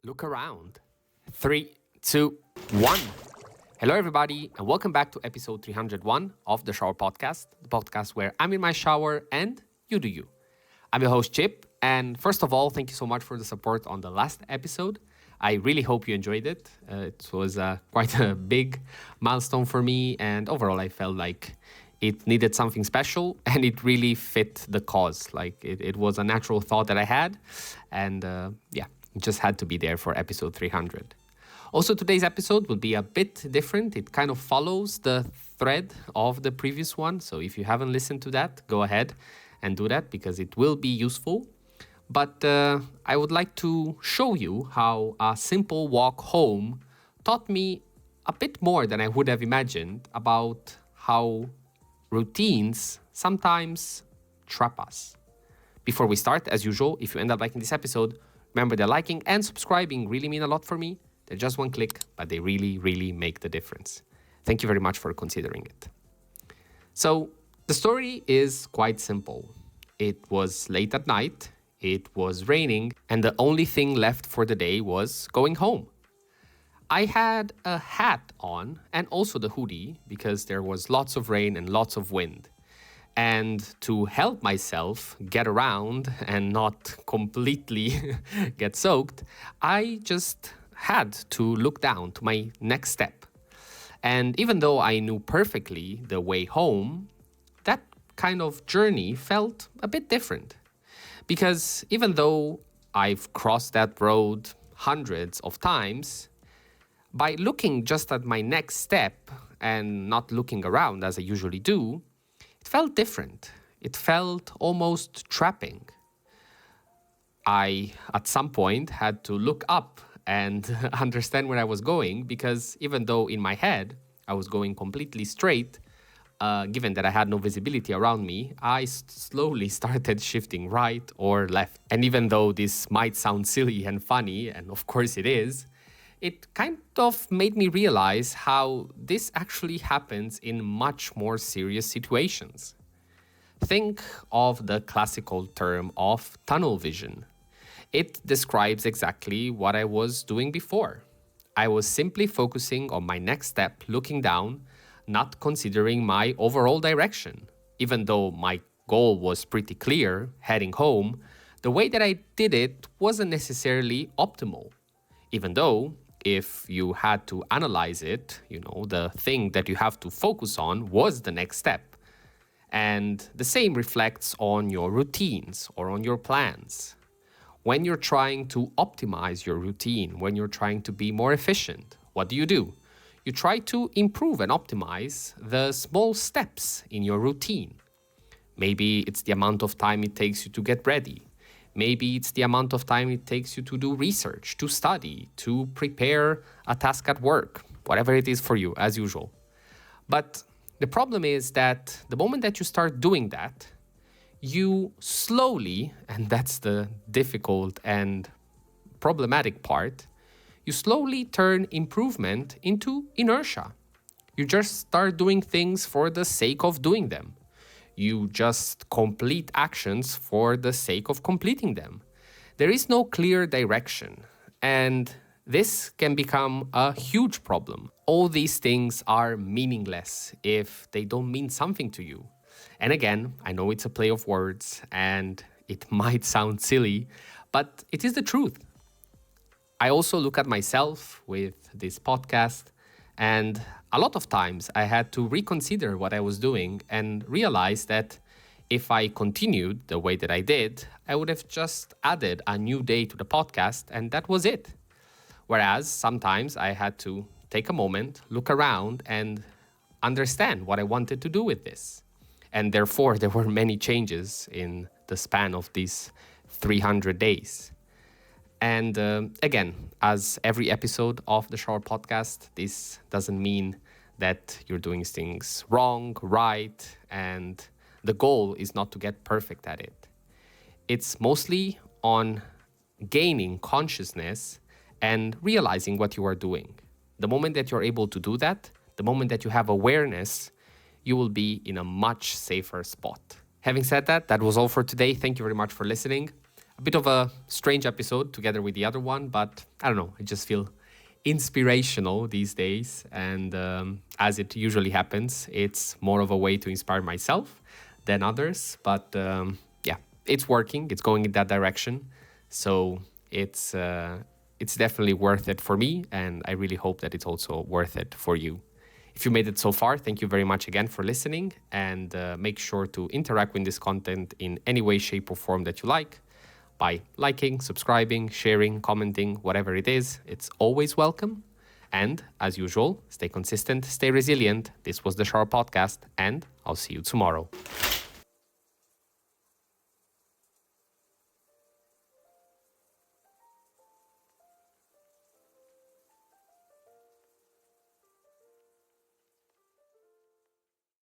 Look around. 3, 2, 1. Hello, everybody, and welcome back to episode 301 of the Shower Podcast, the podcast where I'm in my shower and you do you. I'm your host, Chip, and first of all, thank you so much for the support on the last episode. I really hope you enjoyed it. It was quite a big milestone for me, and overall, I felt like it needed something special, and it really fit the cause. Like, it was a natural thought that I had, and it just had to be there for episode 300. Also, today's episode will be a bit different. It kind of follows the thread of the previous one. So if you haven't listened to that, go ahead and do that because it will be useful. But I would like to show you how a simple walk home taught me a bit more than I would have imagined about how routines sometimes trap us. Before we start, as usual, if you end up liking this episode, remember that liking and subscribing really mean a lot for me. They're just one click, but they really, really make the difference. Thank you very much for considering it. So the story is quite simple. It was late at night, it was raining, and the only thing left for the day was going home. I had a hat on and also the hoodie because there was lots of rain and lots of wind. And to help myself get around and not completely get soaked, I just had to look down to my next step. And even though I knew perfectly the way home, that kind of journey felt a bit different. Because even though I've crossed that road hundreds of times, by looking just at my next step and not looking around as I usually do, it felt different. It felt almost trapping. I, at some point, had to look up and understand where I was going because even though in my head I was going completely straight, given that I had no visibility around me, I slowly started shifting right or left. And even though this might sound silly and funny, and of course it is, it kind of made me realize how this actually happens in much more serious situations. Think of the classical term of tunnel vision. It describes exactly what I was doing before. I was simply focusing on my next step, looking down, not considering my overall direction. Even though my goal was pretty clear, heading home, the way that I did it wasn't necessarily optimal. Even though, if you had to analyze it, the thing that you have to focus on was the next step. And the same reflects on your routines or on your plans. When you're trying to optimize your routine, when you're trying to be more efficient, what do? You try to improve and optimize the small steps in your routine. Maybe it's the amount of time it takes you to get ready. Maybe it's the amount of time it takes you to do research, to study, to prepare a task at work, whatever it is for you, as usual. But the problem is that the moment that you start doing that, you slowly, and that's the difficult and problematic part, you slowly turn improvement into inertia. You just start doing things for the sake of doing them. You just complete actions for the sake of completing them. There is no clear direction, and this can become a huge problem. All these things are meaningless if they don't mean something to you. And again, I know it's a play of words and it might sound silly, but it is the truth. I also look at myself with this podcast, and a lot of times I had to reconsider what I was doing and realize that if I continued the way that I did, I would have just added a new day to the podcast and that was it. Whereas sometimes I had to take a moment, look around and understand what I wanted to do with this. And therefore, there were many changes in the span of these 300 days. And again, as every episode of the Shower Podcast, this doesn't mean that you're doing things wrong, right, and the goal is not to get perfect at it. It's mostly on gaining consciousness and realizing what you are doing. The moment that you're able to do that, the moment that you have awareness, you will be in a much safer spot. Having said that, that was all for today. Thank you very much for listening. a bit of a strange episode together with the other one, but I don't know, I just feel inspirational these days. And as it usually happens, it's more of a way to inspire myself than others. But yeah, it's working, it's going in that direction. So it's definitely worth it for me. And I really hope that it's also worth it for you. If you made it so far, thank you very much again for listening, and make sure to interact with this content in any way, shape or form that you like by liking, subscribing, sharing, commenting, whatever it is. It's always welcome. And as usual, stay consistent, stay resilient. This was the Shower Podcast, and I'll see you tomorrow.